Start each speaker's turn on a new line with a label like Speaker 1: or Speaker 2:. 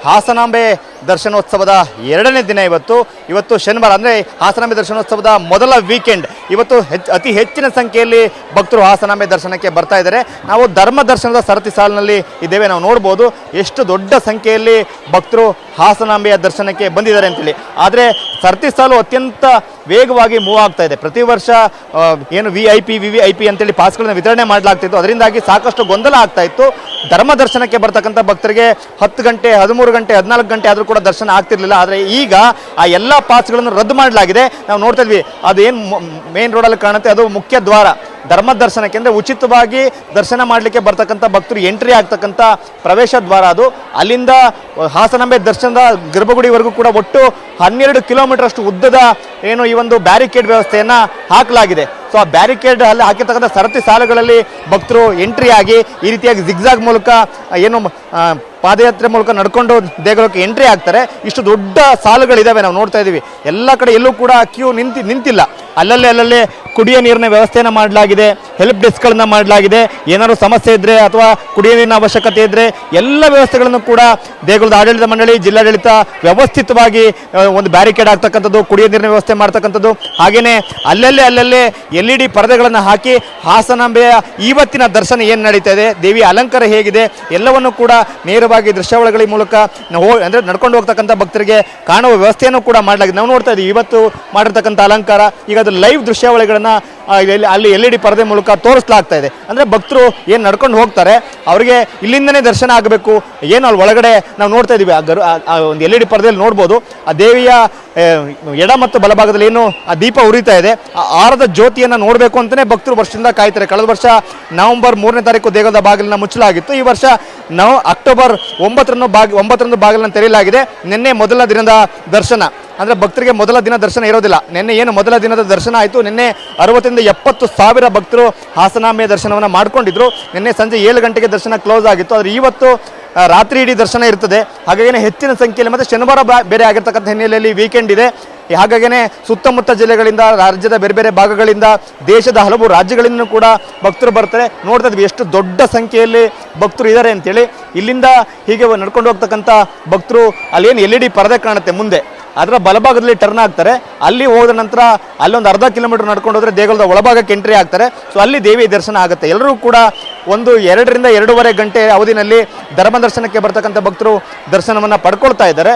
Speaker 1: ಹಾಸನಾಂಬೆ ದರ್ಶನೋತ್ಸವದ ಎರಡನೇ ದಿನ ಇವತ್ತು ಶನಿವಾರ ಅಂದರೆ ಹಾಸನಾಂಬೆ ದರ್ಶನೋತ್ಸವದ ಮೊದಲ ವೀಕೆಂಡ್. ಇವತ್ತು ಅತಿ ಹೆಚ್ಚಿನ ಸಂಖ್ಯೆಯಲ್ಲಿ ಭಕ್ತರು ಹಾಸನಾಂಬೆ ದರ್ಶನಕ್ಕೆ ಬರ್ತಾ ಇದ್ದಾರೆ. ನಾವು ಧರ್ಮ ದರ್ಶನದ ಸರತಿ ಸಾಲಿನಲ್ಲಿ ಇದ್ದೇವೆ. ನಾವು ನೋಡ್ಬೋದು ಎಷ್ಟು ದೊಡ್ಡ ಸಂಖ್ಯೆಯಲ್ಲಿ ಭಕ್ತರು ಹಾಸನಾಂಬೆಯ ದರ್ಶನಕ್ಕೆ ಬಂದಿದ್ದಾರೆ ಅಂತೇಳಿ. ಆದರೆ ಸರತಿ ಸಾಲು ಅತ್ಯಂತ ವೇಗವಾಗಿ ಮೂವ್ ಆಗ್ತಾ ಇದೆ. ಪ್ರತಿ ವರ್ಷ ಏನು VIP ಅಂತೇಳಿ ಪಾಸ್ಗಳನ್ನು ವಿತರಣೆ ಮಾಡಲಾಗ್ತಿತ್ತು. ಅದರಿಂದಾಗಿ ಸಾಕಷ್ಟು ಗೊಂದಲ ಆಗ್ತಾ ಇತ್ತು. ಧರ್ಮ ದರ್ಶನಕ್ಕೆ ಬರ್ತಕ್ಕಂಥ ಭಕ್ತರಿಗೆ 10 ಗಂಟೆ 13 ಗಂಟೆ 14 ಗಂಟೆ ಆದರೂ ಕೂಡ ದರ್ಶನ ಆಗ್ತಿರ್ಲಿಲ್ಲ. ಆದರೆ ಈಗ ಆ ಎಲ್ಲ ಪಾಸ್ಗಳನ್ನು ರದ್ದು ಮಾಡಲಾಗಿದೆ. ನಾವು ನೋಡ್ತಾ ಇದ್ವಿ, ಅದೇನು ಮೇನ್ ರೋಡಲ್ಲಿ ಕಾಣುತ್ತೆ ಅದು ಮುಖ್ಯ ದ್ವಾರ. ಧರ್ಮ ದರ್ಶನಕ್ಕೆ ಅಂದರೆ ಉಚಿತವಾಗಿ ದರ್ಶನ ಮಾಡಲಿಕ್ಕೆ ಬರ್ತಕ್ಕಂಥ ಭಕ್ತರು ಎಂಟ್ರಿ ಆಗ್ತಕ್ಕಂಥ ಪ್ರವೇಶ ದ್ವಾರ ಅದು. ಅಲ್ಲಿಂದ ಹಾಸನಾಂಬೆ ದರ್ಶನದ ಗರ್ಭಗುಡಿವರೆಗೂ ಕೂಡ ಒಟ್ಟು 12 ಕಿಲೋಮೀಟರ್ ಅಷ್ಟು ಉದ್ದದ ಏನು ಈ ಒಂದು ಬ್ಯಾರಿಕೇಡ್ ವ್ಯವಸ್ಥೆಯನ್ನು ಹಾಕಲಾಗಿದೆ. ಸೊ ಆ ಬ್ಯಾರಿಕೇಡ್ ಅಲ್ಲಿ ಹಾಕಿರ್ತಕ್ಕಂಥ ಸರತಿ ಸಾಲುಗಳಲ್ಲಿ ಭಕ್ತರು ಎಂಟ್ರಿ ಆಗಿ ಈ ರೀತಿಯಾಗಿ ಜಿಗ್ಜಾಗ್ ಮೂಲಕ ಏನು ಪಾದಯಾತ್ರೆ ಮೂಲಕ ನಡ್ಕೊಂಡು ದೇಗುಲಕ್ಕೆ ಎಂಟ್ರಿ ಆಗ್ತಾರೆ. ಇಷ್ಟು ದೊಡ್ಡ ಸಾಲುಗಳಿದ್ದಾವೆ, ನಾವು ನೋಡ್ತಾ ಇದ್ದೀವಿ. ಎಲ್ಲ ಕಡೆ ಎಲ್ಲೂ ಕೂಡ ಕ್ಯೂ ನಿಂತಿಲ್ಲ. ಅಲ್ಲಲ್ಲೇ ಕುಡಿಯೋ ನೀರಿನ ವ್ಯವಸ್ಥೆಯನ್ನು ಮಾಡಲಾಗಿದೆ, ಹೆಲ್ಪ್ ಡೆಸ್ಕ್ಗಳನ್ನು ಮಾಡಲಾಗಿದೆ. ಏನಾದರೂ ಸಮಸ್ಯೆ ಇದ್ದರೆ ಅಥವಾ ಕುಡಿಯೋ ನೀರಿನ ಅವಶ್ಯಕತೆ ಇದ್ದರೆ ಎಲ್ಲ ವ್ಯವಸ್ಥೆಗಳನ್ನು ಕೂಡ ದೇಗುಲದ ಆಡಳಿತ ಮಂಡಳಿ, ಜಿಲ್ಲಾಡಳಿತ ವ್ಯವಸ್ಥಿತವಾಗಿ ಒಂದು ಬ್ಯಾರಿಕೇಡ್ ಆಗ್ತಕ್ಕಂಥದ್ದು, ಕುಡಿಯೋ ನೀರಿನ ವ್ಯವಸ್ಥೆ ಮಾಡ್ತಕ್ಕಂಥದ್ದು. ಹಾಗೆಯೇ ಅಲ್ಲಲ್ಲೇ LED ಪರದೆಗಳನ್ನು ಹಾಕಿ ಹಾಸನಾಂಬೆಯ ಇವತ್ತಿನ ದರ್ಶನ ಏನು ನಡೀತಾ ಇದೆ, ದೇವಿಯ ಅಲಂಕಾರ ಹೇಗಿದೆ ಎಲ್ಲವನ್ನು ಕೂಡ ನೇರವಾಗಿ ದೃಶ್ಯಾವಳಿಗಳ ಮೂಲಕ ಅಂದರೆ ನಡ್ಕೊಂಡು ಹೋಗ್ತಕ್ಕಂಥ ಭಕ್ತರಿಗೆ ಕಾಣುವ ವ್ಯವಸ್ಥೆಯನ್ನು ಕೂಡ ಮಾಡಲಾಗಿದೆ. ನಾವು ನೋಡ್ತಾ ಇದ್ದೀವಿ ಇವತ್ತು ಮಾಡಿರ್ತಕ್ಕಂಥ ಅಲಂಕಾರ. ಈಗ ಅದು ಲೈವ್ ದೃಶ್ಯಾವಳಿಗಳನ್ನು ಅಲ್ಲಿ LED ಪರದೆ ಮೂಲಕ ತೋರಿಸಲಾಗ್ತಾ ಇದೆ. ಅಂದರೆ ಭಕ್ತರು ಏನು ನಡ್ಕೊಂಡು ಹೋಗ್ತಾರೆ ಅವರಿಗೆ ಇಲ್ಲಿಂದನೇ ದರ್ಶನ ಆಗಬೇಕು. ಏನು ಅಲ್ಲಿ ಒಳಗಡೆ ನಾವು ನೋಡ್ತಾ ಇದ್ದೀವಿ, ಆ ಒಂದು LED ಪರದೆಯಲ್ಲಿ ನೋಡ್ಬೋದು ಆ ದೇವಿಯ ಎಡ ಮತ್ತು ಬಲಭಾಗದಲ್ಲಿ ಏನು ಆ ದೀಪ ಉರಿತಾ ಇದೆ, ಆ ಆರದ ಜ್ಯೋತಿಯನ್ನು ನೋಡಬೇಕು ಅಂತಲೇ ಭಕ್ತರು ವರ್ಷದಿಂದ ಕಾಯ್ತಾರೆ. ಕಳೆದ ವರ್ಷ ನವೆಂಬರ್ 3ನೇ ತಾರೀಕು ದೇಗುಲದ ಬಾಗಿಲನ್ನು ಮುಚ್ಚಲಾಗಿತ್ತು. ಈ ವರ್ಷ ನಾವು ಅಕ್ಟೋಬರ್ 9ರಂದು ಬಾಗಿಲನ್ನು ತೆರೆಯಲಾಗಿದೆ. ನಿನ್ನೆ ಮೊದಲ ದಿನದ ದರ್ಶನ ಅಂದರೆ ಭಕ್ತರಿಗೆ ಮೊದಲ ದಿನ ದರ್ಶನ ಇರೋದಿಲ್ಲ. ನಿನ್ನೆ ಏನು ಮೊದಲ ದಿನದ ದರ್ಶನ ಆಯಿತು. ನಿನ್ನೆ 60ರಿಂದ 70 ಸಾವಿರ ಭಕ್ತರು ಹಾಸನಾಂಬೆಯ ದರ್ಶನವನ್ನು ಮಾಡ್ಕೊಂಡಿದ್ರು. ನಿನ್ನೆ ಸಂಜೆ 7 ಗಂಟೆಗೆ ದರ್ಶನ ಕ್ಲೋಸ್ ಆಗಿತ್ತು. ಆದರೆ ಇವತ್ತು ರಾತ್ರಿ ಇಡೀ ದರ್ಶನ ಇರ್ತದೆ. ಹಾಗಾಗಿ ಹೆಚ್ಚಿನ ಸಂಖ್ಯೆಯಲ್ಲಿ ಮತ್ತು ಶನಿವಾರ ಬೇರೆ ಆಗಿರ್ತಕ್ಕಂಥ ಹಿನ್ನೆಲೆಯಲ್ಲಿ ವೀಕೆಂಡ್ ಇದೆ. ಹಾಗಾಗಿಯೇ ಸುತ್ತಮುತ್ತ ಜಿಲ್ಲೆಗಳಿಂದ, ರಾಜ್ಯದ ಬೇರೆ ಬೇರೆ ಭಾಗಗಳಿಂದ, ದೇಶದ ಹಲವು ರಾಜ್ಯಗಳಿಂದ ಕೂಡ ಭಕ್ತರು ಬರ್ತಾರೆ. ನೋಡ್ತಾ ಇದ್ವಿ ಎಷ್ಟು ದೊಡ್ಡ ಸಂಖ್ಯೆಯಲ್ಲಿ ಭಕ್ತರು ಇದ್ದಾರೆ ಅಂತೇಳಿ. ಇಲ್ಲಿಂದ ಹೀಗೆ ನಡ್ಕೊಂಡು ಹೋಗ್ತಕ್ಕಂಥ ಭಕ್ತರು ಅಲ್ಲೇನು LED ಪರದೆ ಕಾಣುತ್ತೆ ಮುಂದೆ, ಅದರ ಬಲಭಾಗದಲ್ಲಿ ಟರ್ನ್ ಆಗ್ತಾರೆ. ಅಲ್ಲಿ ಹೋದ ನಂತರ ಅಲ್ಲೊಂದು ಅರ್ಧ ಕಿಲೋಮೀಟರ್ ನಡ್ಕೊಂಡು ಹೋದರೆ ದೇಗುಲದ ಒಳಭಾಗಕ್ಕೆ ಎಂಟ್ರಿ ಆಗ್ತಾರೆ. ಸೊ ಅಲ್ಲಿ ದೇವಿ ದರ್ಶನ ಆಗುತ್ತೆ. ಎಲ್ಲರೂ ಕೂಡ 2 ರಿಂದ 2.5 ಗಂಟೆ ಅವಧಿನಲ್ಲಿ ಧರ್ಮ ದರ್ಶನಕ್ಕೆ ಬರ್ತಕ್ಕಂಥ ಭಕ್ತರು ದರ್ಶನವನ್ನು ಪಡ್ಕೊಳ್ತಾ ಇದ್ದಾರೆ.